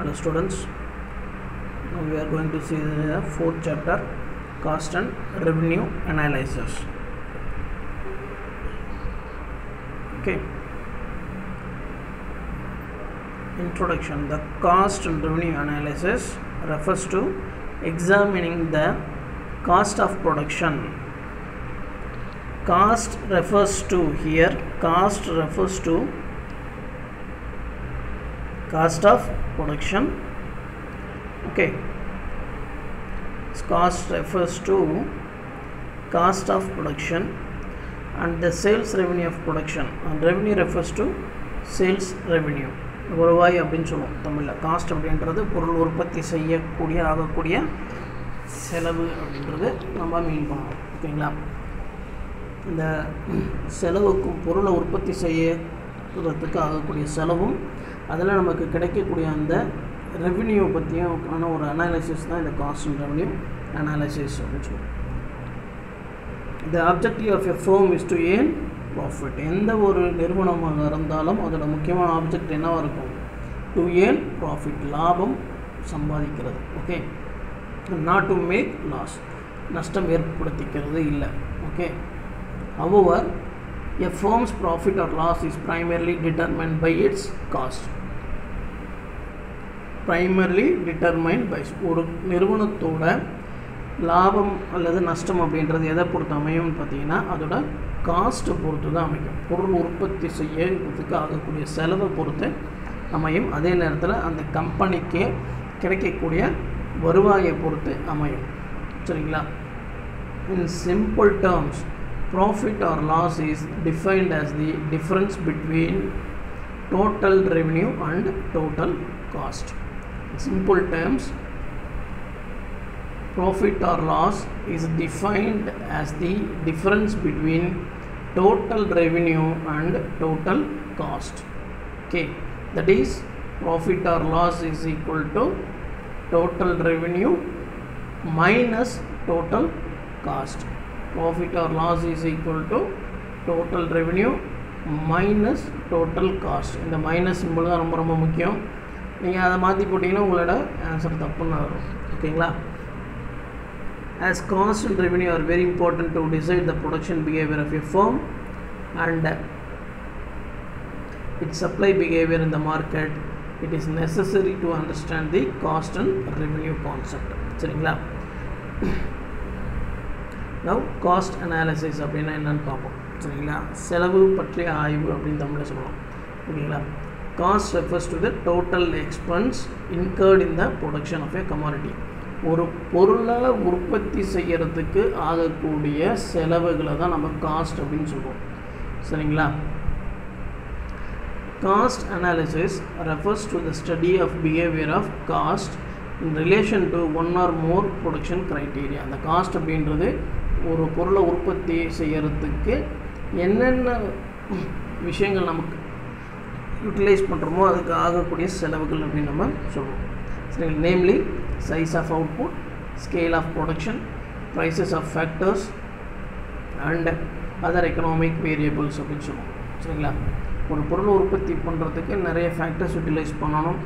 Hello students, now we are going to see the fourth chapter, cost and revenue analysis. Okay, introduction. The cost and revenue analysis refers to examining the cost of production. Cost refers to cost of production. Okay, cost refers to cost of production and the sales revenue of production, and revenue refers to sales revenue. வருவாய் அப்படின்னு சொல்லுவோம் தமிழில். Cost அப்படின்றது பொருள் உற்பத்தி செய்யக்கூடிய ஆகக்கூடிய செலவு அப்படின்றது நம்ம மீன் பண்ணுவோம். ஓகேங்களா, இந்த செலவுக்கும் பொருளை உற்பத்தி செய்யறதுக்கு ஆகக்கூடிய செலவும் அதில் நமக்கு கிடைக்கக்கூடிய அந்த ரெவென்யூ பற்றியும் ஒரு அனாலிசிஸ் தான் இந்த காஸ்ட் அண்ட் ரெவென்யூ அனாலிசிஸ் அப்படின்னு சொல்லுவோம். The objective of a firm is to earn profit. எந்த ஒரு நிறுவனமாக இருந்தாலும் அதோட முக்கியமான ஆப்ஜெக்ட் என்னவாக இருக்கும்? டு earn profit, லாபம் சம்பாதிக்கிறது. Okay, not to make loss, நஷ்டம் ஏற்படுத்திக்கிறது இல்லை. Okay, however a firm's profit or loss is primarily determined by its cost. primarily determined by, ஒரு நிறுவனத்தோட லாபம் அல்லது நஷ்டம் அப்படின்றது எதை பொறுத்து அமையும்னு பார்த்தீங்கன்னா அதோட காஸ்ட்டை பொறுத்து தான் அமையும். பொருள் உற்பத்தி செய்யறதுக்கு ஆகக்கூடிய செலவை பொறுத்து அமையும். அதே நேரத்தில் அந்த கம்பெனிக்கு கிடைக்கக்கூடிய வருவாயை பொறுத்து அமையும். சரிங்களா? In simple terms, profit or loss is defined as the difference between total revenue and total cost. In simple terms, profit or loss is defined as the difference between total revenue and total cost. Okay, that is, profit or loss is equal to total revenue minus total cost. Profit or loss is equal to total revenue minus total cost. இந்த minus simple தான் ரொம்ப முக்கியம். நீங்கள் அதை மாற்றி போட்டிங்கன்னா உங்களோட answer தப்புன்னு வரும். ஓகேங்களா? As cost and revenue are very important to decide the production behavior of a firm and its supply behavior in the market, it is necessary to understand the cost and revenue concept. சரிங்களா? Now cost analysis அப்படின்னா என்னன்னு பார்ப்போம். சரிங்களா? செலவு பற்றிய ஆய்வு அப்படின்னு தமிழில் சொல்லலாம். ஓகேங்களா? Cost refers to the total expense incurred in the production of a commodity. ஒரு பொருளை உற்பத்தி செய்யறதுக்கு ஆகக்கூடிய செலவுகளை தான் நம்ம காஸ்ட் அப்படின்னு சொல்லுவோம். சரிங்களா? Cost analysis refers to the study of behavior of cost in relation to one or more production criteria. அந்த காஸ்ட் அப்படின்றது ஒரு பொருளை உற்பத்தி செய்யறதுக்கு என்னென்ன விஷயங்கள் நமக்கு யூட்டிலைஸ் பண்ணுறோமோ அதுக்கு ஆகக்கூடிய செலவுகள் அப்படின்னு நம்ம சொல்லுவோம். சரி, namely size of output, scale of production, prices of factors and other economic variables அப்படின்னு சொல்லுவோம். சரிங்களா? ஒரு பொருளை உற்பத்தி பண்ணுறதுக்கு நிறைய ஃபேக்டர்ஸ் யூட்டிலைஸ் பண்ணணும்.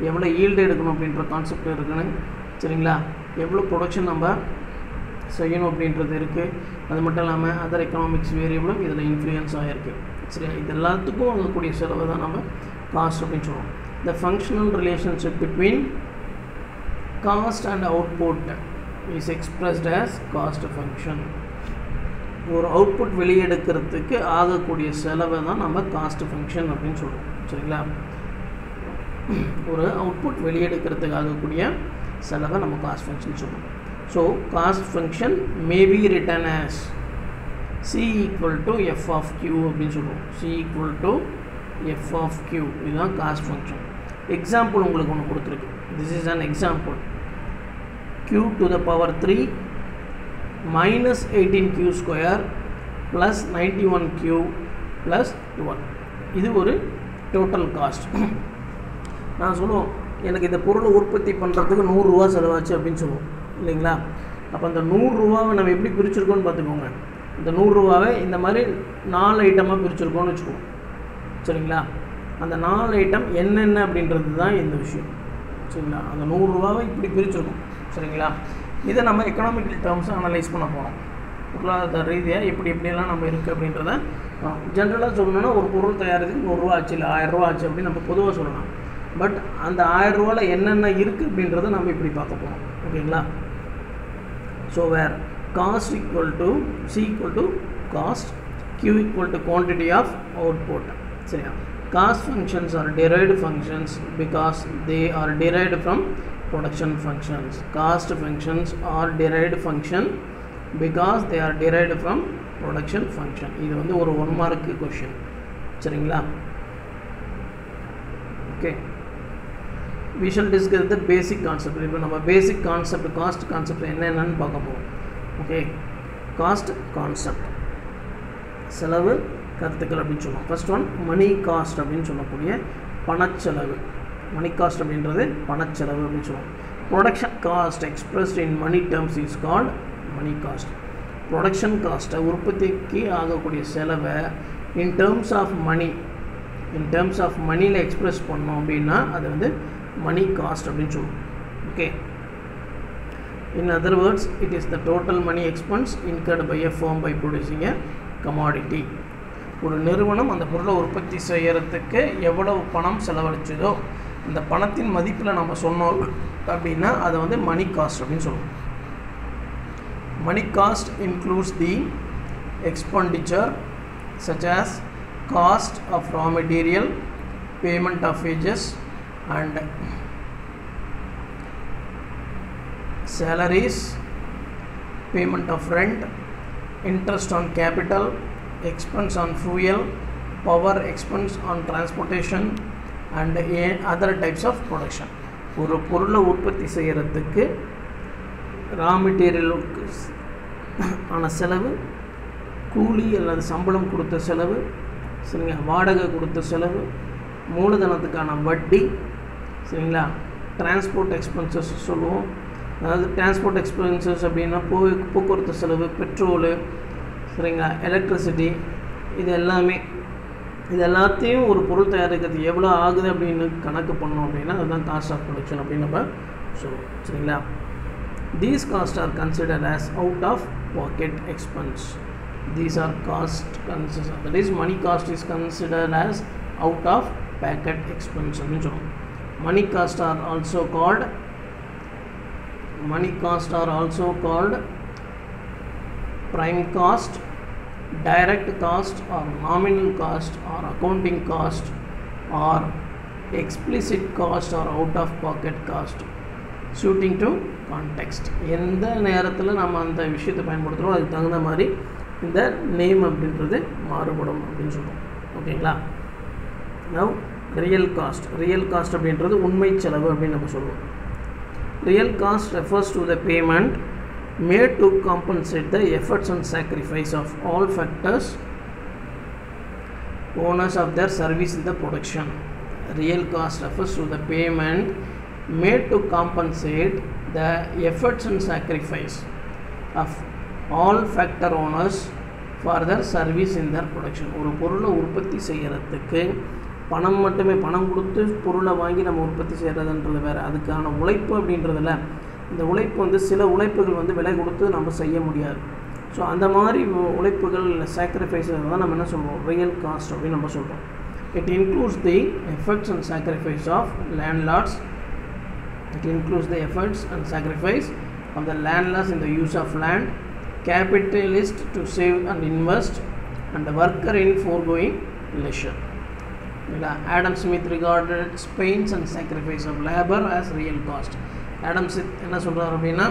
எவ்வளோ ஈல்டு எடுக்கணும் அப்படின்ற கான்செப்ட் இருக்குன்னு. சரிங்களா? எவ்வளோ ப்ரொடக்ஷன் நம்ம செய்யணும் அப்படின்றது இருக்குது. அது மட்டும் இல்லாமல் அதர் எக்கனாமிக்ஸ் வேரியபிளும் இதில் இன்ஃப்ளூயன்ஸ் ஆகிருக்கு. சரி, இது எல்லாத்துக்கும் வாங்கக்கூடிய செலவு தான் நம்ம காஸ்ட் அப்படின்னு சொல்லுவோம். த functional relationship between cost and output is expressed as cost function. ஒரு அவுட்புட் வெளியெடுக்கிறதுக்கு ஆகக்கூடிய செலவை தான் நம்ம காஸ்ட் ஃபங்க்ஷன் அப்படின்னு சொல்லுவோம். சரிங்களா? ஒரு அவுட்புட் வெளியெடுக்கிறதுக்கு ஆகக்கூடிய செலவை நம்ம காஸ்ட் ஃபங்க்ஷன் சொல்லுவோம். So cost function may be written as C equal to F of Q அப்படின்னு சொல்லுவோம். C equal to F of Q, இதுதான் காஸ்ட் ஃபங்க்ஷன். எக்ஸாம்பிள் உங்களுக்கு ஒன்று கொடுத்துருக்கு. This is an example. Q to the power 3 minus 18Q square plus 91Q plus 12. இது ஒரு total cost. நான் சொல்லுவோம், எனக்கு இந்த பொருளை உற்பத்தி பண்ணுறதுக்கு 100 ரூபா செலவாச்சு அப்படின்னு சொல்லுவோம் இல்லைங்களா? அப்போ அந்த 100 ரூபாவை நம்ம எப்படி பிரிச்சுருக்கோன்னு பார்த்துக்கோங்க. இந்த 100 ரூபாவை இந்த மாதிரி 4 ஐட்டமாக பிரிச்சுருக்கோன்னு வச்சுக்குவோம். சரிங்களா? அந்த 4 ஐட்டம் என்னென்ன அப்படின்றது தான் இந்த விஷயம். சரிங்களா. அந்த 100 ரூபாவை இப்படி பிரிச்சிருக்கும் சரிங்களா. இதை நம்ம எக்கனாமிக்கல் டேர்ம்ஸை அனலைஸ் பண்ண போகிறோம். பொருளாதார ரீதியாக எப்படியெல்லாம் நம்ம இருக்குது அப்படின்றத ஜென்ரலாக சொல்லணும்னா ஒரு பொருள் தயாரிக்கிறதுக்கு 100 ரூபா ஆச்சு இல்லை 1000 ரூபா ஆச்சு அப்படின்னு நம்ம பொதுவாக சொல்லலாம். பட் அந்த 1000 ரூபாவில் என்னென்ன இருக்குது அப்படின்றத நம்ம இப்படி பார்க்க போகிறோம். ஓகேங்களா. So where cost equal to C equal to cost, Q equal to quantity of output. சரியா. Cost functions are derived functions because they are derived from production functions. Cost functions are derived function because they are derived from production function. இது வந்து ஒரு 1 mark question. சரிங்களா. Okay. We shall discuss the basic concept. இப்போ நம்ம basic concept cost concept என்னன்னு பார்க்க போறோம். Okay. Cost concept. செலவு கருத்துக்கள் அப்படின்னு சொல்லுவோம். ஃபர்ஸ்ட் ஒன் மணி காஸ்ட் அப்படின்னு சொல்லக்கூடிய பணச்செலவு. மணி காஸ்ட் அப்படின்றது பணச்செலவு அப்படின்னு சொல்லுவோம். Production cost expressed in money terms is called money cost. Production காஸ்ட்டை உற்பத்திக்கு ஆகக்கூடிய செலவை இன் டேர்ம்ஸ் ஆஃப் மணியில் எக்ஸ்பிரஸ் பண்ணோம் அப்படின்னா அது வந்து மணி காஸ்ட் அப்படின்னு சொல்லுவோம். Okay. In other words, it is the total money expense incurred by a firm by producing a commodity. ஒரு நிறுவனம் அந்த பொருளை உற்பத்தி செய்யறதுக்கு எவ்வளவு பணம் செலவழிச்சதோ அந்த பணத்தின் மதிப்பில் நம்ம சொன்னோம் அப்படின்னா அதை வந்து மணி காஸ்ட் அப்படின்னு சொல்லுவோம். மணி cost includes the expenditure such as cost of raw material, payment of wages and salaries, payment of rent, interest on capital, expense on fuel, power expense on transportation and other types of production. ஒரு பொருளை உற்பத்தி செய்யறதுக்கு ரா மெட்டீரியலுக்கு ஆன செலவு, கூலி அல்லது சம்பளம் கொடுத்த செலவு, சரிங்களா, வாடகை கொடுத்த செலவு, மூலதனத்துக்கான வட்டி, சரிங்களா, டிரான்ஸ்போர்ட் எக்ஸ்பென்சஸ் சொல்லுவோம். அதாவது டிரான்ஸ்போர்ட் எக்ஸ்பென்சஸ் அப்படின்னா போக்குவரத்து செலவு, பெட்ரோலு, சரிங்களா, எலக்ட்ரிசிட்டி, இது எல்லாத்தையும் ஒரு பொருள் தயாரிக்கிறதுக்கு எவ்வளோ ஆகுது அப்படின்னு கணக்கு பண்ணோம் அப்படின்னா அதுதான் காஸ்ட் ஆஃப் ப்ரொடக்ஷன் அப்படின்னு நம்ம சொல்லுவோம். சரிங்களா. These cost are considered as out of pocket expense. These are cost consists, that is money cost is considered as out of pocket expense அப்படின்னு சொல்லுவோம். Money cost are also called prime cost, direct cost or nominal cost or accounting cost or explicit cost or out of pocket cost suiting to context. எந்த நேரத்தில் நம்ம அந்த விஷயத்தை பயன்படுத்துகிறோம் அதுக்கு தகுந்த மாதிரி இந்த நேம் அப்படின்றது மாறுபடும் அப்படின்னு சொல்லுவோம். ஓகேங்களா. நவ் ரியல் காஸ்ட் அப்படின்றது உண்மை செலவு அப்படின்னு நம்ம சொல்லுவோம். Real cost refers to the payment made to compensate the efforts and sacrifice of all factors owners of their service in the production. Real cost refers to the payment made to compensate the efforts and sacrifice of all factor owners for their service in their production. ஒரு பொருளை உற்பத்தி செய்கிறதுக்கு பணம் மட்டுமே, பணம் கொடுத்து பொருளை வாங்கி நம்ம உற்பத்தி செய்கிறதுன்றது வேறு. அதுக்கான உழைப்பு அப்படின்றதில்ல, இந்த உழைப்பு வந்து சில உழைப்புகள் வந்து விலை கொடுத்து நம்ம செய்ய முடியாது. ஸோ அந்த மாதிரி உழைப்புகள் இல்லை சாக்ரிஃபைஸஸ் தான் நம்ம என்ன சொல்லுவோம், ரியல் காஸ்ட் அப்படின்னு நம்ம சொல்கிறோம். It includes the efforts and sacrifice of landlords. It includes the efforts and sacrifice of the landlords in the use of land, capitalist to save and invest, and the worker in foregoing leisure. Adam Smith regarded pains and sacrifice of labor as real cost. Adam Smith என்ன சொல்றாரு அப்படின்னா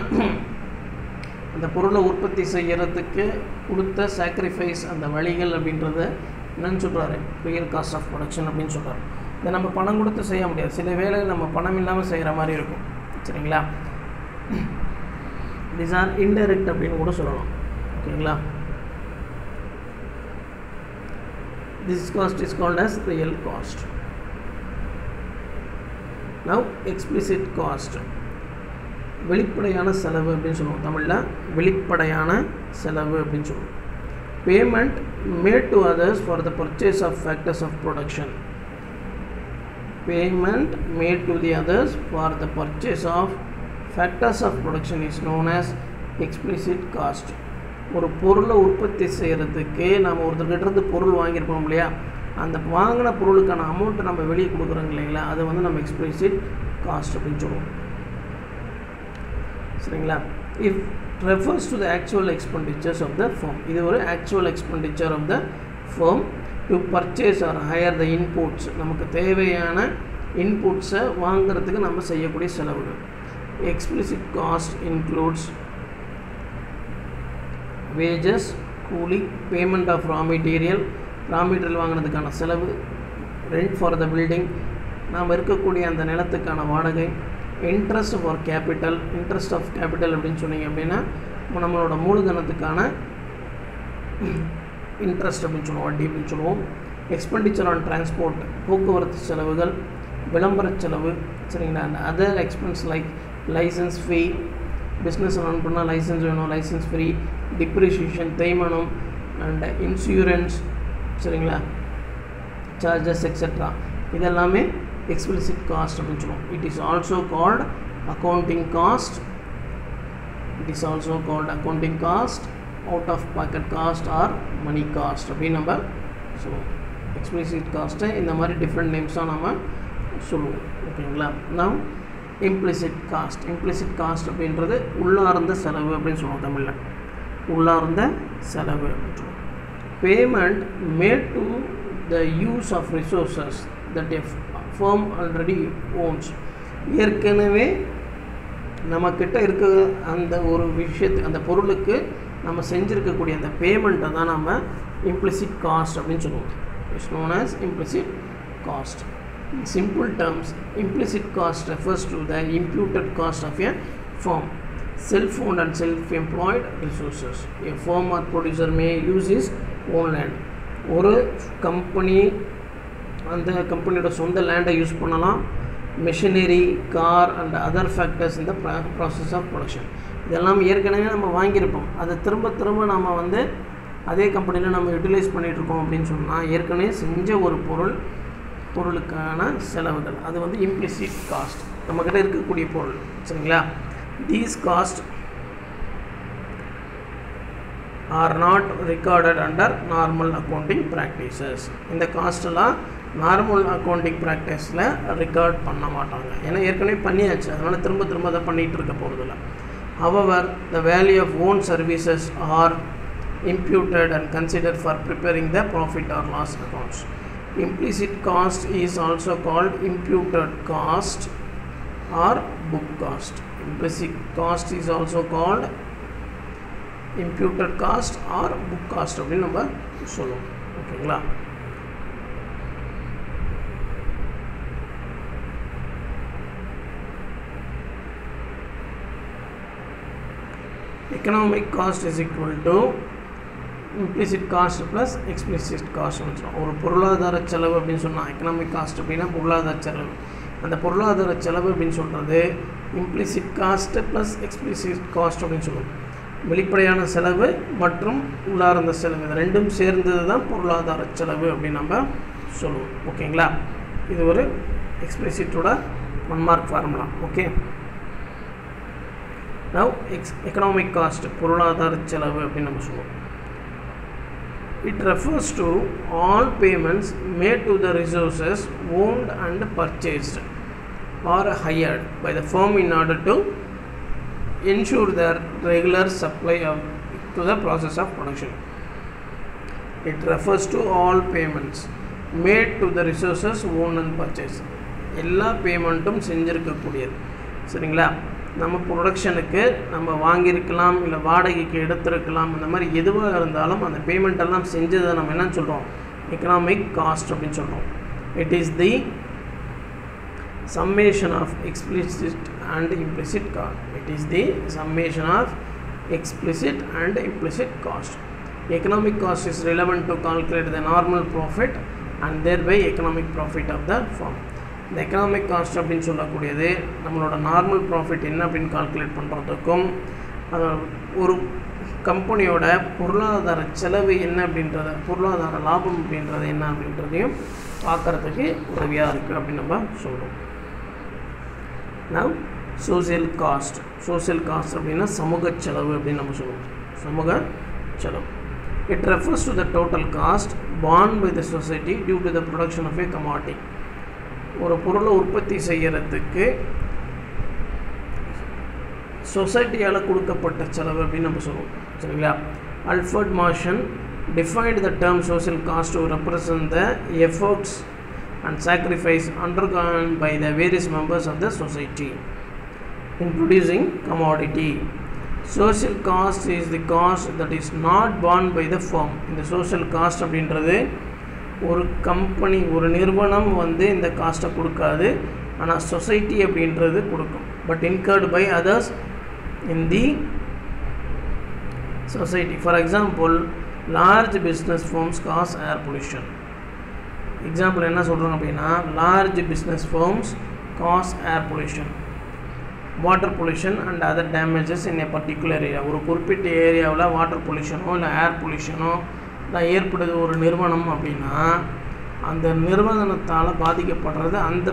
அந்த பொருளை உற்பத்தி செய்யறதுக்கு கொடுத்த sacrifice அந்த வழிகள் அப்படின்றத என்னன்னு சொல்றாரு, ரியல் காஸ்ட் ஆஃப் ப்ரொடக்ஷன் அப்படின்னு சொல்றாரு. இதை நம்ம பணம் கொடுத்து செய்ய முடியாது, சில வேளைகள் நம்ம பணம் இல்லாமல் செய்கிற மாதிரி இருக்கும். சரிங்களா. These are indirect அப்படின்னு கூட சொல்லலாம். ஓகேங்களா. This cost is called as real cost. Now explicit cost, வெளிப்படையான செலவு அப்படின்னு சொல்லுவோம். தமிழில் வெளிப்படையான செலவு அப்படின்னு சொல்லுவோம். Payment made to others for the purchase of factors of production. Payment made to the others for the purchase of factors of production is known as explicit cost. ஒரு பொருளை உற்பத்தி செய்கிறதுக்கு நம்ம ஒருத்தர்கிட்ட பொருள் வாங்கியிருப்போம் இல்லையா, அந்த வாங்கின பொருளுக்கான அமௌண்ட்டை நம்ம வெளியே கொடுக்குறோங்க இல்லைங்களா, அதை வந்து நம்ம எக்ஸ்பிளிசிட் காஸ்ட் அப்படின்னு சொல்லுவோம். சரிங்களா? If refers to the actual expenditures of the firm. இது ஒரு actual expenditure of the firm to purchase or hire the inputs. நமக்கு தேவையான இன்புட்ஸை வாங்கிறதுக்கு நம்ம செய்யக்கூடிய செலவுகள். Explicit cost includes wages, கூலி, payment of raw material வாங்கினதுக்கான செலவு, rent for the building, நாம் இருக்கக்கூடிய அந்த நிலத்துக்கான வாடகை, interest for capital, interest of capital அப்படின்னு சொன்னீங்க அப்படின்னா நம்மளோட மூலதனத்துக்கான இன்ட்ரெஸ்ட் அப்படின்னு சொல்லுவோம், வட்டி அப்படின்னு சொல்லுவோம். எக்ஸ்பெண்டிச்சர் ஆன் டிரான்ஸ்போர்ட், போக்குவரத்து செலவுகள், விளம்பர செலவு, சரிங்களா. And other expense like licence fee, business run பண்ணால் லைசன்ஸ் வேணும், லைசன்ஸ் ஃப்ரீ, டிப்ரிஷியேஷன் தேய்மானம், அண்ட் இன்சூரன்ஸ், சரிங்களா, சார்ஜஸ் எக்ஸெட்ரா, இதெல்லாமே explicit cost அப்படின்னு சொல்லுவோம். It is also called accounting cost. It is also called accounting cost, out of pocket cost or money cost அப்படின்னு நம்ம சொல்லுவோம். explicit cost இந்த மாதிரி டிஃப்ரெண்ட் நேம்ஸாக நம்ம சொல்லுவோம். ஓகேங்களா? நாம் implicit cost அப்படின்றது உள்ளார்ந்த செலவு அப்படின்னு சொல்லுவோம். தமிழில் உள்ளார்ந்த செலவு அப்படின்னு சொல்லுவோம். Payment made to the use of resources that a firm already owns. ஏற்கனவே நம்மக்கிட்ட இருக்க அந்த ஒரு விஷயத்துக்கு, அந்த பொருளுக்கு நம்ம செஞ்சுருக்கக்கூடிய அந்த பேமெண்ட்டை தான் நம்ம implicit cost அப்படின்னு சொல்லுவோம். It's known as implicit cost. In simple terms, implicit cost refers to the imputed cost of a firm self-owned and self-employed resources. A firm or producer may use his own land. ஒரு company அந்த கம்பெனியோட சொந்த லேண்டை use பண்ணலாம், machinery, car and other factors இந்த process of production. இதெல்லாம் ஏற்கனவே நம்ம வாங்கியிருப்போம், அதை திரும்ப திரும்ப நம்ம வந்து அதே கம்பெனியில் நம்ம யூட்டிலைஸ் பண்ணிகிட்ருக்கோம் அப்படின்னு சொன்னால் ஏற்கனவே செஞ்ச ஒரு பொருளுக்கான செலவுகள், அது வந்து இம்ப்ளிசிட் காஸ்ட், நம்மக்கிட்ட இருக்கக்கூடிய பொருள். சரிங்களா? These cost are not recorded under normal accounting practices. இந்த காஸ்ட்டெல்லாம் நார்மல் அக்கௌண்டிங் ப்ராக்டிஸில் ரெக்கார்ட் பண்ண மாட்டாங்க, ஏன்னா ஏற்கனவே பண்ணியாச்சு, அதனால் திரும்ப திரும்ப அதை பண்ணிகிட்டு இருக்க போகிறதில்ல. However, the value of own services are imputed and considered for preparing the profit or loss accounts. Implicit cost is also called imputed cost or book cost. Implicit cost is also called imputed cost or book cost அப்படின்னு நம்ம சொல்லுவோம். ஓகேங்களா? economic cost is equal to implicit cost plus explicit cost. ஒரு பொருளாதார செலவு அப்படின்னு சொன்னால் economic cost அப்படின்னா பொருளாதார செலவு. அந்த பொருளாதார செலவு அப்படின்னு சொல்கிறது implicit cost plus explicit cost அப்படின்னு சொல்லுவோம். வெளிப்படையான செலவு மற்றும் உள்ளார்ந்த செலவு, இது ரெண்டும் சேர்ந்தது தான் பொருளாதார செலவு அப்படின்னு நம்ம சொல்லுவோம். ஓகேங்களா? இது ஒரு எக்ஸ்பிளிசிட்டோட 1 mark formula. Okay, now economic cost பொருளாதார செலவு அப்படின்னு நம்ம சொல்லுவோம். It refers to all payments made to the resources owned and purchased or hired by the firm in order to ensure their regular supply to the process of production. It refers to all payments made to the resources owned and purchased. எல்லா பேமெண்ட்டும் செஞ்சுருக்கக்கூடியது. சரிங்களா? நம்ம ப்ரொடக்ஷனுக்கு நம்ம வாங்கியிருக்கலாம், இல்லை வாடகைக்கு எடுத்திருக்கலாம், இந்த மாதிரி எதுவாக இருந்தாலும் அந்த பேமெண்ட் எல்லாம் செஞ்சதை நம்ம என்ன சொல்கிறோம்? எக்கனாமிக் காஸ்ட் அப்படின்னு சொல்கிறோம். It is the summation of explicit and implicit cost. It is the summation of explicit and implicit cost. Economic cost is relevant to calculate the normal profit and thereby economic profit of the firm. The economic cost அப்படின்னு சொல்லக்கூடியது நம்மளோட normal profit என்ன அப்படின்னு calculate பண்ணுறதுக்கும் ஒரு கம்பெனியோட பொருளாதார செலவு என்ன அப்படின்றத, பொருளாதார லாபம் அப்படின்றது என்ன அப்படின்றதையும் பார்க்குறதுக்கு உதவியாக இருக்குது அப்படின்னு நம்ம சொல்கிறோம். Now social cost அப்படின்னா சமூக செலவு அப்படின்னு நம்ம சொல்லுவோம். சமூக செலவு. It refers to the total cost borne by the society due to the production of a commodity. ஒரு பொருளை உற்பத்தி செய்யறதுக்கு சொசைட்டியால் கொடுக்கப்பட்ட செலவு அப்படின்னு நம்ம சொல்லுவோம். சரிங்களா? Alfred Martian defined the term social cost to represent the efforts and sacrifice undergone by the various members of the society in producing commodity. Social cost is the cost that is not borne by the firm. இந்த social cost அப்படின்றது ஒரு company ஒரு நிறுவனம் இந்த காஸ்ட்டை கொடுக்காது, ஆனால் society அப்படின்றது கொடுக்கும். But incurred by others in the society. For example, large business firms cause air pollution. Example என்ன சொல்கிறோம் அப்படின்னா, large business firms cause air pollution, water pollution and other damages in a particular area. ஒரு குறிப்பிட்ட ஏரியாவில் water பொல்யூஷனோ இல்லை ஏர் பொல்யூஷனோ தான் ஏற்படுது ஒரு நிறுவனம் அப்படின்னா, அந்த நிறுவனத்தால் பாதிக்கப்படுறது அந்த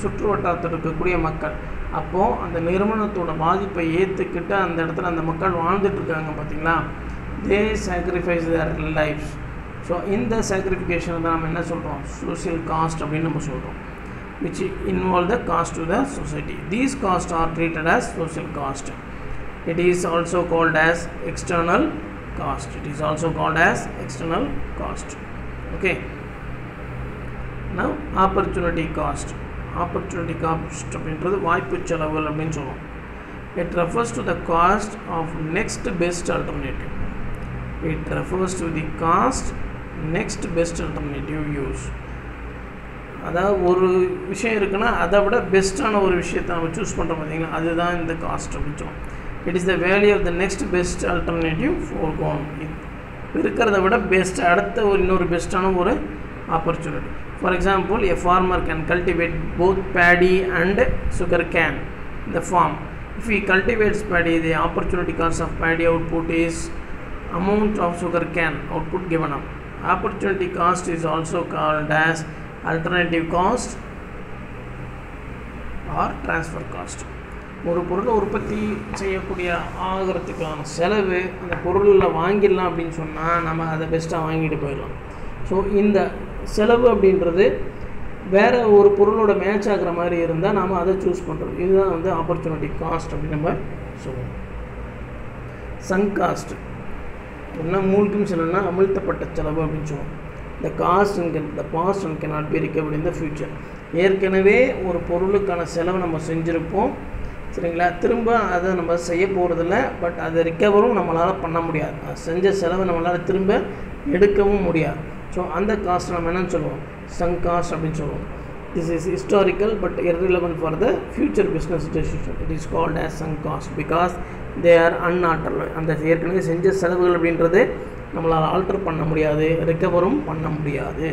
சுற்று வட்டாரத்தில் இருக்கக்கூடிய மக்கள். அப்போது அந்த நிறுவனத்தோட பாதிப்பை ஏற்றுக்கிட்டு அந்த இடத்துல அந்த மக்கள் வாழ்ந்துட்டுருக்காங்க பார்த்தீங்களா, they sacrifice their lives. So இந்த சாக்ரிஃபிகேஷனை தான் நம்ம என்ன சொல்கிறோம், சோஷியல் காஸ்ட் அப்படின்னு நம்ம சொல்கிறோம், which involve the cost to the society. These costs are treated as social cost. It is also called as external cost. Okay. Now opportunity cost அப்படின்றது வாய்ப்பு செலவுகள் அப்படின்னு சொல்லுவோம். It refers to the cost of next best alternative. use. அதாவது ஒரு விஷயம் இருக்குன்னா அதை விட பெஸ்ட்டான ஒரு விஷயத்தை நம்ம சூஸ் பண்ணுறோம் பார்த்தீங்களா, அதுதான் இந்த காஸ்ட் அப்படின்னு சொல்லுவோம். It is the value of the next best alternative forgone. இருக்கிறத விட பெஸ்ட் அடுத்த இன்னொரு பெஸ்ட்டான ஒரு opportunity. For example, a farmer can cultivate both paddy and sugarcane in the farm. If he cultivates paddy, the opportunity cost of paddy output is amount of sugar cane output given up. Opportunity cost is also called as alternative cost or transfer cost. ஒரு பொருளை உற்பத்தி செய்யக்கூடிய ஆகிறதுக்கான செலவு அந்த பொருளில் வாங்கிடலாம் அப்படின்னு சொன்னால் நம்ம அதை பெஸ்ட்டாக வாங்கிட்டு போயிடலாம். ஸோ இந்த செலவு அப்படின்றது வேறு ஒரு பொருளோட மேட்ச் ஆகிற மாதிரி இருந்தால் நாம் அதை சூஸ் பண்ணுறோம். இதுதான் ஆப்பர்ச்சுனிட்டி காஸ்ட் அப்படின்னு நம்ம சொல்லுவோம். சங்க் காஸ்ட் அப்படின்னா மூழ்கும் செலவுனா அமிழ்த்தப்பட்ட செலவு அப்படின்னு சொல்லுவோம். The cost the past and cannot be recovered in the future. ஏற்கனவே ஒரு பொருளுக்கான செலவு நம்ம செஞ்சுருப்போம், சரிங்களா, திரும்ப அதை நம்ம செய்ய போகிறதில்ல, பட் அதை ரிக்கவரும் நம்மளால் பண்ண முடியாது, செஞ்ச செலவை நம்மளால் திரும்ப எடுக்கவும் முடியாது. ஸோ அந்த காஸ்ட் நம்ம என்னன்னு சொல்லுவோம், சங்க் காஸ்ட் அப்படின்னு சொல்லுவோம். This is historical but irrelevant for the future business decision. It is called as sunk cost because they are unalterable. அந்த ஏற்கனவே செஞ்ச செலவுகள் அப்படின்றது நம்மளால் ஆல்டர் பண்ண முடியாது, ரிக்கவரும் பண்ண முடியாது.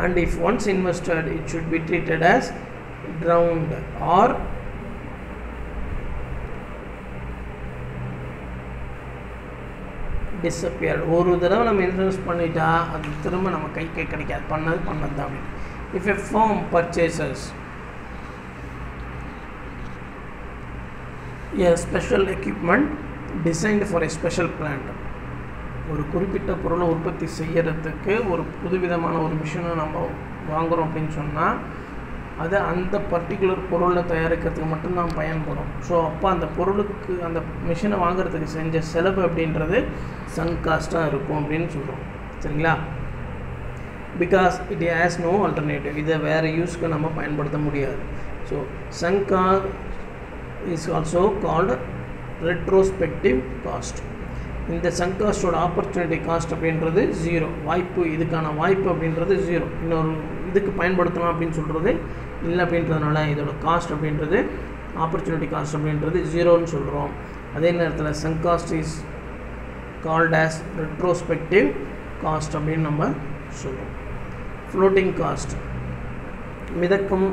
And if once invested, it should be treated as drowned or disappeared. ஒரு தடவை நம்ம இன்வெஸ்ட் பண்ணிட்டா அது திரும்ப நம்ம கைக்கு கிடைக்காது, பண்ணது தான் அப்படின்னு. If a firm purchases a special equipment designed for a special plant, ஒரு குறிப்பிட்ட பொருளை உற்பத்தி செய்யறதுக்கு ஒரு புதுவிதமான ஒரு மிஷினை நம்ம வாங்குகிறோம் அப்படின்னு சொன்னால் அது அந்த பர்டிகுலர் பொருளை தயாரிக்கிறதுக்கு மட்டும்தான் பயன்படும். ஸோ அப்போ அந்த பொருளுக்கு அந்த மிஷினை வாங்குறதுக்கு செஞ்ச செலவு அப்படின்றது சங்க் காஸ்ட்டாக இருக்கும் அப்படின்னு சொல்கிறோம், சரிங்களா. Because it has no alternative. இதை வேறு யூஸ்க்கு நம்ம பயன்படுத்த முடியாது. So sunk cost is also called retrospective cost. இந்த சங்க் காஸ்ட்டோட ஆப்பர்ச்சுனிட்டி காஸ்ட் அப்படின்றது ஜீரோ. வாய்ப்பு, இதுக்கான வாய்ப்பு அப்படின்றது ஜீரோ. இன்னொரு இதுக்கு பயன்படுத்தலாம் அப்படின்னு சொல்கிறது இல்லை அப்படின்றதுனால இதோட காஸ்ட் அப்படின்றது ஆப்பர்ச்சுனிட்டி காஸ்ட் அப்படின்றது ஜீரோன்னு சொல்கிறோம். அதே நேரத்தில் chunk cost is called as retrospective cost அப்படின்னு நம்ம சொல்கிறோம். ஃப்ளோட்டிங் காஸ்ட், மிதக்கும்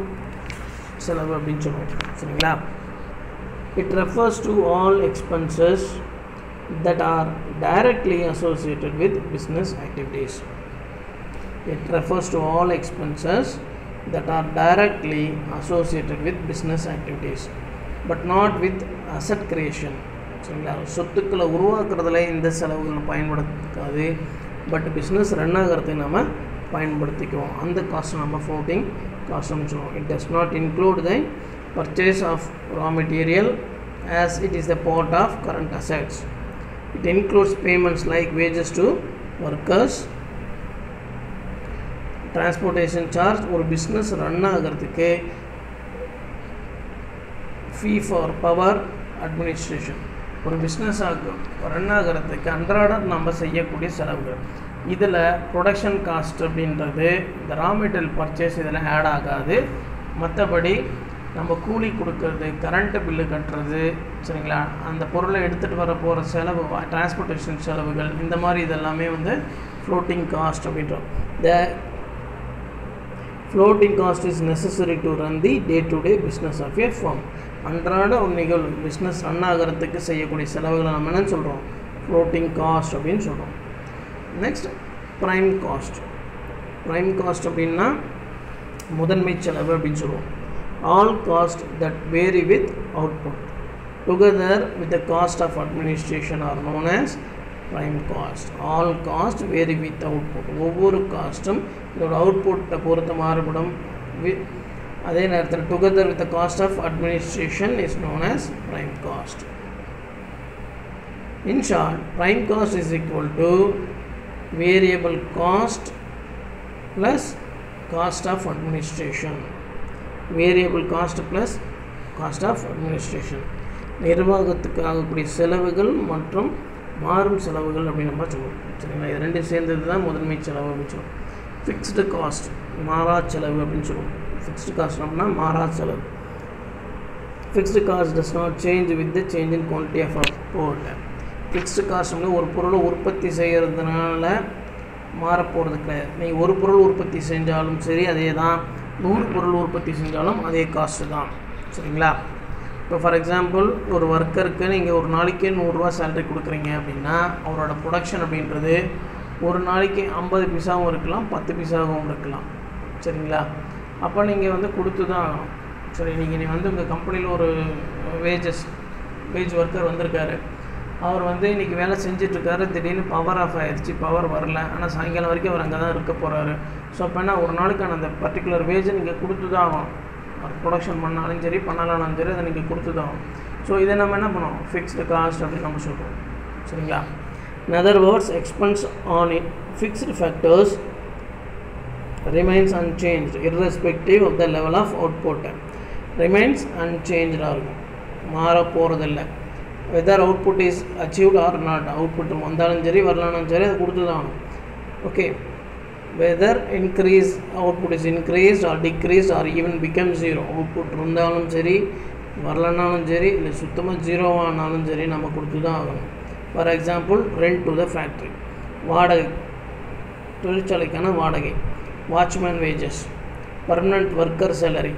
செலவு அப்படின்னு சொல்லுவோம், சரிங்களா. It refers to all expenses that are directly associated with business activities. It refers to all expenses that are directly associated with business activities but not with asset creation. சரிங்களா, சொத்துக்களை உருவாக்குறதுல இந்த செலவுகள் பயன்படுத்தாது, but business run ஆகிறதுக்கு நம்ம பயன்படுத்திக்குவோம். அந்த cost நம்ம floating காஸ்ட்னு சொல்லுவோம். It does not include the purchase of raw material as it is a part of current assets. It includes payments like wages to workers, transportation charge. ஒரு business run ஆகிறதுக்கு fee for power administration, ஒரு business run ஆகிறதுக்கு அன்றாடம் நம்ம செய்யக்கூடிய செலவுகள். இதில் production cost அப்படின்றது இந்த ரா மெட்டீரியல் பர்ச்சேஸ் இதில் ஆட் ஆகாது. மற்றபடி நம்ம கூலி கொடுக்கறது, கரண்ட்டு பில்லு கட்டுறது, சரிங்களா, அந்த பொருளை எடுத்துகிட்டு வர போகிற செலவு, டிரான்ஸ்போர்ட்டேஷன் செலவுகள், இந்த மாதிரி இதெல்லாமே வந்து ஃப்ளோட்டிங் காஸ்ட் அப்படின்றோம். The floating cost is necessary to run the day to day business of a firm. அன்றாட ஒரு நிகழ்வு பிஸ்னஸ் ரன் ஆகிறதுக்கு செய்யக்கூடிய செலவுகளை நம்ம என்னன்னு சொல்கிறோம், ஃப்ளோட்டிங் காஸ்ட் அப்படின்னு சொல்கிறோம். Next prime cost. Prime cost அப்படின்னா முதன்மை செலவு அப்படின்னு சொல்லுவோம். All costs that vary with output together with the cost of administration are known as prime cost. All costs vary with output. ஒவ்வொரு காஸ்ட்டும் இதோட அவுட்புட்டை பொறுத்து மாறுபடும். அதே நேரத்தில் together with the cost of administration is known as prime cost. In short, prime cost is equal to variable cost plus cost of administration. Variable cost plus cost of administration, நிர்வாகத்துக்கு ஆகக்கூடிய செலவுகள் மற்றும் மாறும் செலவுகள் அப்படின்னு நம்ம சொல்லுவோம். சரிங்களா, இது ரெண்டும் சேர்ந்தது தான் முதன்மை செலவு அப்படின்னு சொல்லுவோம். ஃபிக்ஸ்டு காஸ்ட் மாறா செலவு அப்படின்னு சொல்லுவோம். ஃபிக்ஸ்டு காஸ்ட் அப்படின்னா மாறா செலவு. Fixed cost does not change with the change in quantity of output. Fixed cost வந்து ஒரு பொருளை உற்பத்தி செய்கிறதுனால மாறப்போகிறது கிடையாது. நீங்கள் ஒரு பொருள் உற்பத்தி செஞ்சாலும் சரி அதே தான், 100 பொருள் உற்பத்தி செஞ்சாலும் அதே காஸ்ட்டு தான். சரிங்களா, இப்போ ஃபார் எக்ஸாம்பிள் ஒரு ஒர்க்கருக்கு நீங்கள் ஒரு நாளைக்கு 100 ரூபா சேலரி கொடுக்குறீங்க அப்படின்னா அவரோட ப்ரொடக்ஷன் அப்படின்றது ஒரு நாளைக்கு 50 பைசாவும் இருக்கலாம், 10 பைசாவும் இருக்கலாம். சரிங்களா, அப்போ நீங்கள் வந்து கொடுத்து தான் ஆகணும். சரி, நீங்கள் வந்து உங்கள் கம்பெனியில் ஒரு வேஜ் ஒர்க்கர் வந்திருக்காரு, அவர் வந்து இன்றைக்கி வேலை செஞ்சிட்ருக்காரு, திடீர்னு பவர் ஆஃப் ஆகிடுச்சு, பவர் வரல, ஆனால் சாயங்காலம் வரைக்கும் அவர் அங்கே தான் இருக்க போகிறாரு. ஸோ அப்போ என்ன, ஒரு நாளுக்கான அந்த பர்டிகுலர் வேஜை நீங்கள் கொடுத்து தான் ஆகும். அவர் ப்ரொடக்ஷன் பண்ணாலும் சரி பண்ணலாலும் சரி அதை நீங்கள் கொடுத்து தான் ஆகும். ஸோ இதை நம்ம என்ன பண்ணுவோம், ஃபிக்ஸ்டு காஸ்ட் அப்படின்னு நம்ம சொல்கிறோம். சரிங்களா, in other words, expense on fixed factors remains unchanged irrespective of the level of output. remains unchanged ஆகும், மாற போகிறதில்லை. Whether output is achieved or not, output வந்தாலும் சரி வரலாலும் சரி அதை கொடுத்து தான் ஆகணும். Okay, whether increase output is increased or decrease or even become zero, output இருந்தாலும் சரி வரலனாலும் சரி இல்லை சுத்தமாக ஜீரோவானாலும் சரி நம்ம கொடுத்து தான் ஆகணும். For example, rent to the factory, வாடகை, தொழிற்சாலைக்கான வாடகை, watchman wages, permanent worker salary,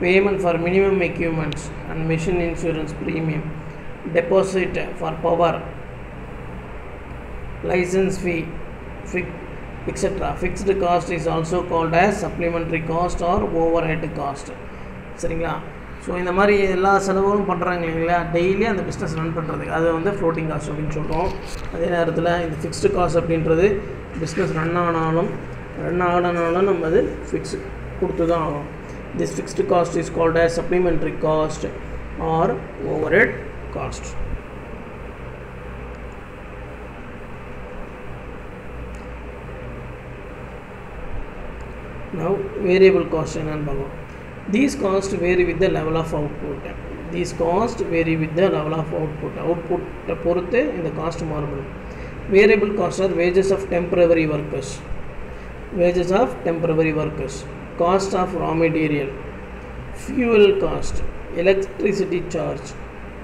payment for minimum equipments and machine insurance premium, deposit for power, license fee, etc. Fixed cost is also called as supplementary cost or overhead cost. சரிங்களா, so இந்த மாதிரி எல்லா செலவுகளும் பண்ணுறாங்க இல்லைங்களா, daily அந்த business run பண்ணுறதுக்கு அதை வந்து ஃப்ளோட்டிங் காஸ்ட் அப்படின்னு சொல்கிறோம். அதே நேரத்தில் இந்த ஃபிக்ஸ்டு காஸ்ட் அப்படின்றது பிஸ்னஸ் ரன் ஆனாலும் நம்ம அது ஃபிக்ஸ் கொடுத்து தான் ஆகும். This fixed cost is called as supplementary cost or overhead cost. Now variable cost என்னன்னு பார்ப்போம். These costs vary with the level of output. These costs vary with the level of output. Output பொறுத்து இந்த cost மாறுபடும். Variable costs are wages of temporary workers, cost of raw material, fuel cost, electricity charge,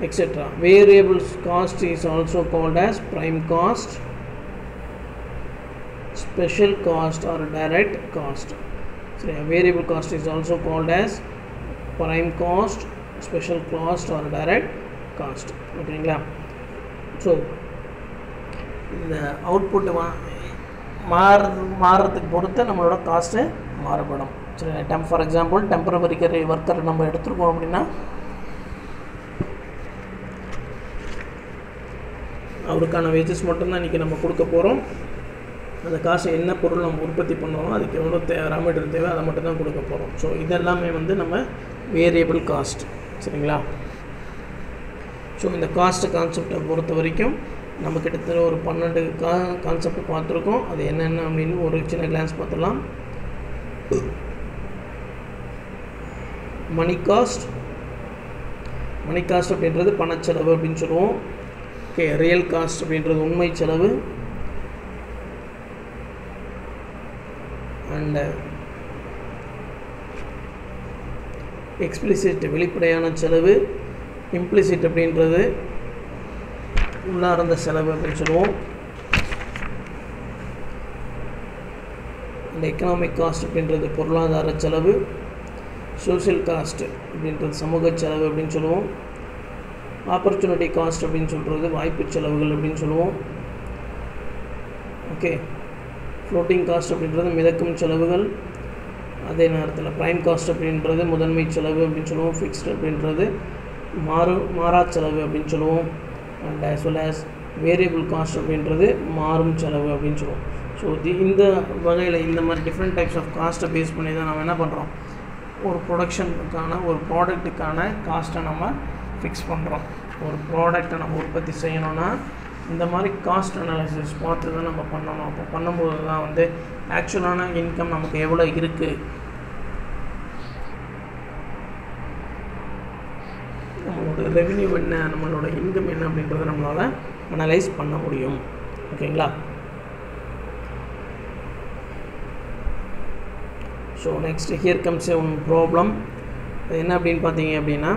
etc. Variable cost is also called as prime cost, special cost or direct cost. So variable cost is also called as prime cost, special cost or direct cost. ஓகேங்களா, so இந்த output மாறுறதுக்கு பொறுத்து நம்மளோட cost மாறுபடும். சரி, for example temporary worker நம்ம எடுத்துருக்கோம் அப்படின்னா அவருக்கான வேஜஸ் மட்டும்தான் இன்றைக்கி நம்ம கொடுக்க போகிறோம். அந்த காசு என்ன பொருள் நம்ம உற்பத்தி பண்ணுறோம், அதுக்கு எவ்வளோ ரா மெட்டீரியல் தேவை அதை மட்டும் தான் கொடுக்க போகிறோம். ஸோ இதெல்லாமே வந்து நம்ம வேரியபிள் காஸ்ட். சரிங்களா? ஸோ இந்த காஸ்ட் கான்செப்டை பொறுத்த வரைக்கும் நம்ம கிட்டத்தட்ட ஒரு 12 கான்செப்ட் பார்த்துருக்கோம். அது என்னென்ன அப்படின்னு ஒரு சின்ன கிளான்ஸ் பார்த்துடலாம். மணி காஸ்ட் அப்படின்றது பணச்செலவு அப்படின்னு சொல்லுவோம். ஓகே, ரியல் காஸ்ட் அப்படின்றது உண்மை செலவு. அண்ட் எக்ஸ்பிளிசிட் வெளிப்படையான செலவு. இம்ப்ளிசிட் அப்படின்றது உள்ளார்ந்த செலவு அப்படின்னு சொல்லுவோம். அந்த எக்கனாமிக் காஸ்ட் அப்படின்றது பொருளாதார செலவு. சோஷியல் காஸ்ட் அப்படின்றது சமூக செலவு அப்படின்னு சொல்லுவோம். ஆப்பர்ச்சுனிட்டி காஸ்ட் அப்படின்னு சொல்கிறது வாய்ப்பு செலவுகள் அப்படின்னு சொல்லுவோம். ஓகே, ஃப்ளோட்டிங் காஸ்ட் அப்படின்றது மிதக்கும் செலவுகள். அதே நேரத்தில் ப்ரைம் காஸ்ட் அப்படின்றது முதன்மை செலவு அப்படின்னு சொல்லுவோம். ஃபிக்ஸ்டு அப்படின்றது மாறா செலவு அப்படின்னு சொல்லுவோம். And as well as variable cost அப்படின்றது மாறும் செலவு அப்படின்னு சொல்லுவோம். ஸோ இந்த வகையில் இந்த மாதிரி டிஃப்ரெண்ட் டைப்ஸ் ஆஃப் காஸ்ட்டை பேஸ் பண்ணி தான் நம்ம என்ன பண்ணுறோம், ஒரு ப்ரொடக்ஷனுக்கான ஒரு ப்ராடக்ட்டுக்கான காஸ்ட்டை நம்ம ஃபிக்ஸ் பண்ணுறோம். ஒரு ப்ராடக்டை நம்ம உற்பத்தி செய்யணும்னா இந்த மாதிரி காஸ்ட் அனாலிசிஸ் பார்த்து தான் நம்ம பண்ணணும். அப்போ பண்ணும்போது தான் வந்து ஆக்சுவலான இன்கம் நமக்கு எவ்வளோ இருக்குது, நம்மளோட ரெவென்யூ என்ன, நம்மளோட இன்கம் என்ன அப்படின்றத நம்மளால் அனலைஸ் பண்ண முடியும். ஓகேங்களா? So next here comes one problem. என்ன அப்படின்னு பார்த்தீங்க அப்படின்னா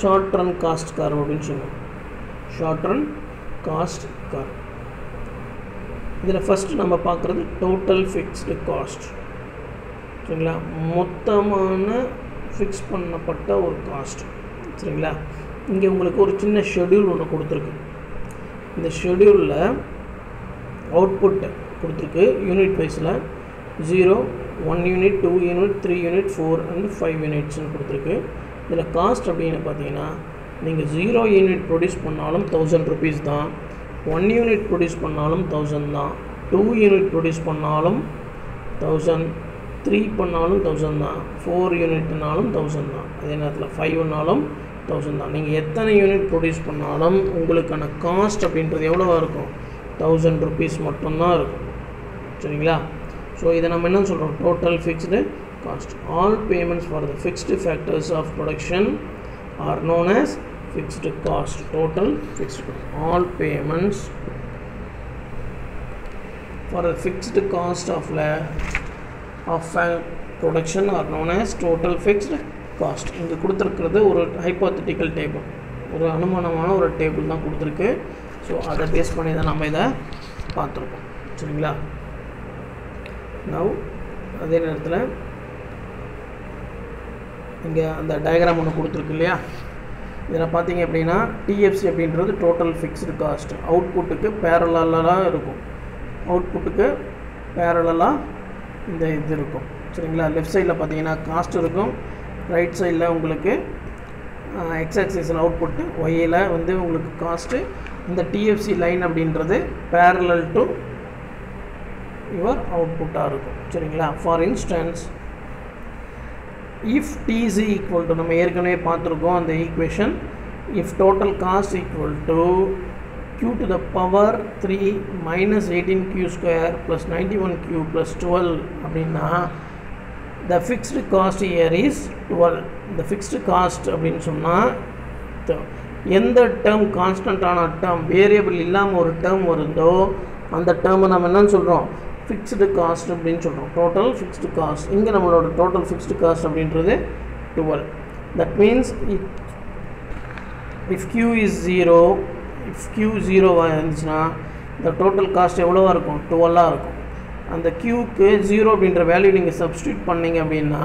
ஷார்ட் ரன் காஸ்ட் கர்வ் அப்படின்னு சொல்லுவோம். Short run cost curve. இதில் ஃபஸ்ட்டு நம்ம பார்க்குறது டோட்டல் ஃபிக்ஸ்டு காஸ்ட். சரிங்களா? மொத்தமான ஃபிக்ஸ் பண்ணப்பட்ட ஒரு காஸ்ட். சரிங்களா? இங்கே உங்களுக்கு ஒரு சின்ன ஷெடியூல் ஒன்று கொடுத்துருக்கு. இந்த ஷெடியூலில் அவுட்புட் கொடுத்துருக்கு யூனிட் வைஸில் 0, 1 யூனிட், 2 யூனிட், 3 யூனிட், 4 அண்ட் 5 யூனிட்ஸ்னு கொடுத்துருக்கு. இதில் காஸ்ட் அப்படின்னு பார்த்தீங்கன்னா நீங்கள் 0 யூனிட் ப்ரொடியூஸ் பண்ணாலும் 1000 ருபீஸ் தான், 1 யூனிட் ப்ரொடியூஸ் பண்ணாலும் 1000 தான், 2 யூனிட் ப்ரொடியூஸ் பண்ணாலும் 1000, 3 பண்ணாலும் 1000 தான், 4 யூனிட்னாலும் 1000 தான், அதே நேரத்தில் 5னாலும் 1000 தான். நீங்கள் எத்தனை யூனிட் ப்ரொடியூஸ் பண்ணாலும் உங்களுக்கான காஸ்ட் அப்படின்றது எவ்வளோவா இருக்கும், 1000 ருபீஸ் மட்டும்தான் இருக்கும். சரிங்களா? ஸோ இதை நம்ம என்ன சொல்கிறோம், total fixed cost. All payments for the fixed factors of production are known as fixed cost. Total fixed cost. All payments for the fixed cost of production are known as total fixed cost. இங்கே கொடுத்துருக்கிறது ஒரு hypothetical table, ஒரு அனுமானமான ஒரு table தான் கொடுத்துருக்கு. So அதை base பண்ணி தான் நம்ம இதை பார்த்துருக்கோம். சரிங்களா? நவ் அதே நேரத்தில் இங்கே அந்த டயக்ராம் ஒன்று கொடுத்துருக்கு இல்லையா, இதில் பார்த்தீங்க அப்படின்னா டிஎஃப்சி அப்படின்றது டோட்டல் ஃபிக்ஸ்டு காஸ்ட். அவுட்புட்டுக்கு பேரலாக இருக்கும், அவுட்புட்டுக்கு பேரலாக இந்த இது இருக்கும். சரிங்களா? லெஃப்ட் சைடில் பார்த்தீங்கன்னா காஸ்ட் இருக்கும், ரைட் சைடில் உங்களுக்கு எக்ஸ் ஆக்சிஸில் அவுட்புட்டு, ஒய்யில் வந்து உங்களுக்கு காஸ்ட்டு. இந்த டிஎஃப்சி லைன் அப்படின்றது பேரலல் டு யுவர் அவுட்புட்டாக இருக்கும். சரிங்களா? For instance if t is equal to, நம்ம ஏற்கனவே பார்த்துருக்கோம் அந்த equation, if total cost equal to q to the power 3 minus 18q square plus 91q plus 12 அப்படின்னா the fixed cost here is 12. the fixed cost அப்படின்னு சொன்னால் எந்த term கான்ஸ்டன்டான term, variable இல்லாமல் ஒரு டேர்ம் வருதோ அந்த டேர்மை நம்ம என்னன்னு சொல்கிறோம், ஃபிக்ஸ்டு காஸ்ட் அப்படின்னு சொல்கிறோம். Total fixed cost. இங்கே நம்மளோட டோட்டல் ஃபிக்ஸ்டு காஸ்ட் அப்படின்றது 12. That means if q is 0, if q 0வாக இருந்துச்சுன்னா இந்த டோட்டல் காஸ்ட் எவ்வளோவா இருக்கும், 12ஆக இருக்கும். அந்த க்யூக்கு 0 அப்படின்ற வேல்யூ நீங்கள் சப்ஸ்டியூட் பண்ணிங்க அப்படின்னா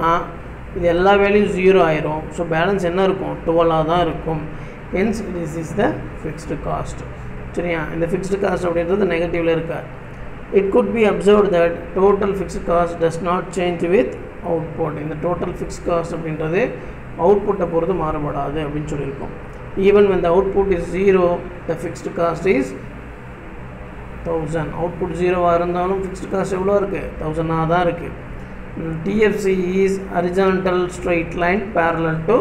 இது எல்லா வேல்யூ 0 ஆயிரும். ஸோ பேலன்ஸ் என்ன இருக்கும், 12ஆக தான் இருக்கும். Hence this is the fixed cost. சரியா? இந்த ஃபிக்ஸ்டு காஸ்ட் அப்படின்றது நெகட்டிவில் இருக்காது. It could be observed that total fixed cost does not change with output. இந்த total fixed cost அப்படின்றது அவுட்புட்டை பொறுத்து மாறுபடாது அப்படின்னு சொல்லியிருக்கோம். Even when the output is 0, the fixed cost is 1000. Output 0 இருந்தாலும் fixed cost எவ்வளோ இருக்குது? 1000 தான் இருக்குது. TFC is horizontal straight line parallel to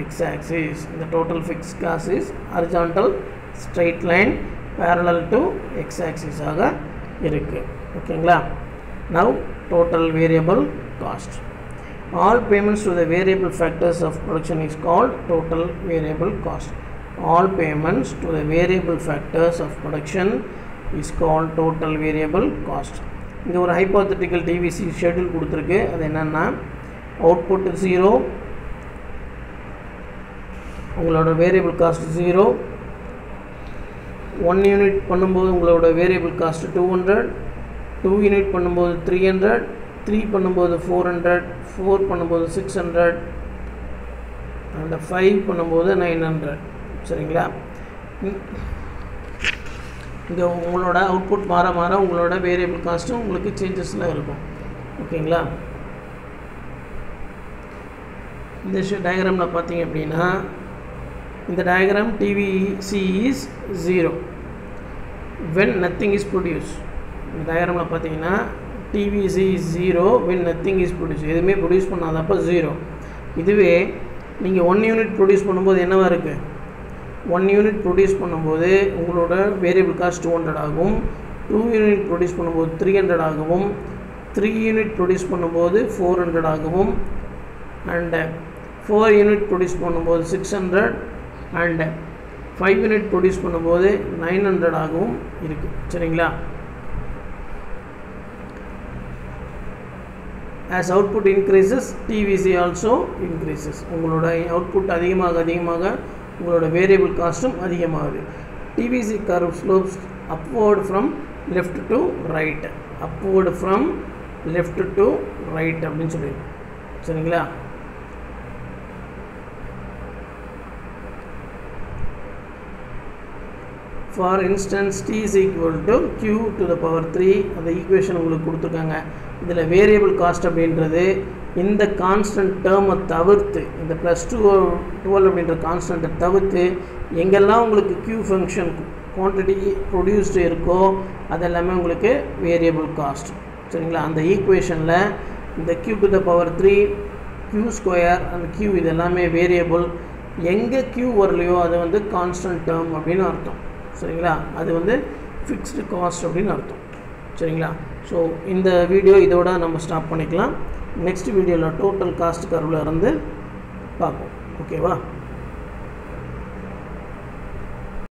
x-axis. The total fixed cost is horizontal straight line parallel to x-axis ஆக இருக்கு. ஓகேங்களா? Now total variable cost. All payments to the variable factors of production is called total variable cost. All payments to the variable factors of production is called total variable cost. இங்கே ஒரு hypothetical TVC schedule கொடுத்துருக்கு. அது என்னன்னா output 0, உங்களோட variable cost 0, 1 unit பண்ணும்போது உங்களோட variable cost 200, 2 unit பண்ணும்போது 300, 3 பண்ணும்போது 400, 4 பண்ணும்போது 600 அண்ட் 5 பண்ணும்போது 900. சரிங்களா? இங்கே உங்களோட அவுட்புட் மாற மாற உங்களோட வேரியபிள் காஸ்ட்டும் உங்களுக்கு சேஞ்சஸில் இருக்கும். ஓகேங்களா? இந்த டயக்ராமில் பார்த்தீங்க அப்படின்னா இந்த diagram TVC is 0 when nothing is produced. இந்த டயக்ராமில் பார்த்தீங்கன்னா TVC is 0 when nothing is produced. எதுவுமே ப்ரொடியூஸ் பண்ணாதப்போ 0. இதுவே நீங்கள் 1 யூனிட் ப்ரொடியூஸ் பண்ணும்போது என்னவா இருக்குது? 1 யூனிட் ப்ரொடியூஸ் பண்ணும்போது உங்களோட வேரியபிள் காஸ்ட் 200 ஆகும். 2 யூனிட் ப்ரொடியூஸ் பண்ணும்போது 300 ஆகவும், 3 யூனிட் ப்ரொடியூஸ் பண்ணும்போது 400 ஆகவும், அண்ட் 4 யூனிட் ப்ரொடியூஸ் பண்ணும்போது 600 அண்ட் 5 யூனிட் ப்ரொடியூஸ் பண்ணும்போது 900 ஆகவும் இருக்குது. சரிங்களா? as output increases TVC also increases. உங்களோட அவுட்புட் அதிகமாக அதிகமாக உங்களோட வேரியபிள் காஸ்ட்டும் அதிகமாகுது. TVC curve slopes upward from left to right, upward from left to right அப்படின்னு சொல்லி. சரிங்களா? For instance, T is equal to Q to the power 3. அந்த equation உங்களுக்கு கொடுத்துருக்காங்க. இதில் வேரியபிள் காஸ்ட் அப்படின்றது இந்த கான்ஸ்டன்ட் டேர்மை தவிர்த்து, இந்த +12 அப்படின்ற கான்ஸ்டன்ட்டை தவிர்த்து எங்கெல்லாம் உங்களுக்கு Q ஃபங்க்ஷன் குவான்டிட்டி ப்ரொடியூஸ்டு இருக்கோ அதெல்லாமே உங்களுக்கு வேரியபிள் காஸ்ட். சரிங்களா? அந்த ஈக்குவேஷனில் இந்த Q to the power 3, Q² அந்த Q இது எல்லாமே வேரியபிள். எங்கே Q வரலையோ அது வந்து கான்ஸ்டன்ட் டேர்ம் அப்படின்னு அர்த்தம். சரிங்களா? அது வந்து ஃபிக்ஸ்டு காஸ்ட் அப்படின்னு அர்த்தம். சரிங்களா? ஸோ இந்த வீடியோ இதோட நம்ம ஸ்டாப் பண்ணிக்கலாம். நெக்ஸ்ட் வீடியோவில் டோட்டல் காஸ்ட் கர்வில் இருந்து பார்ப்போம். ஓகேவா?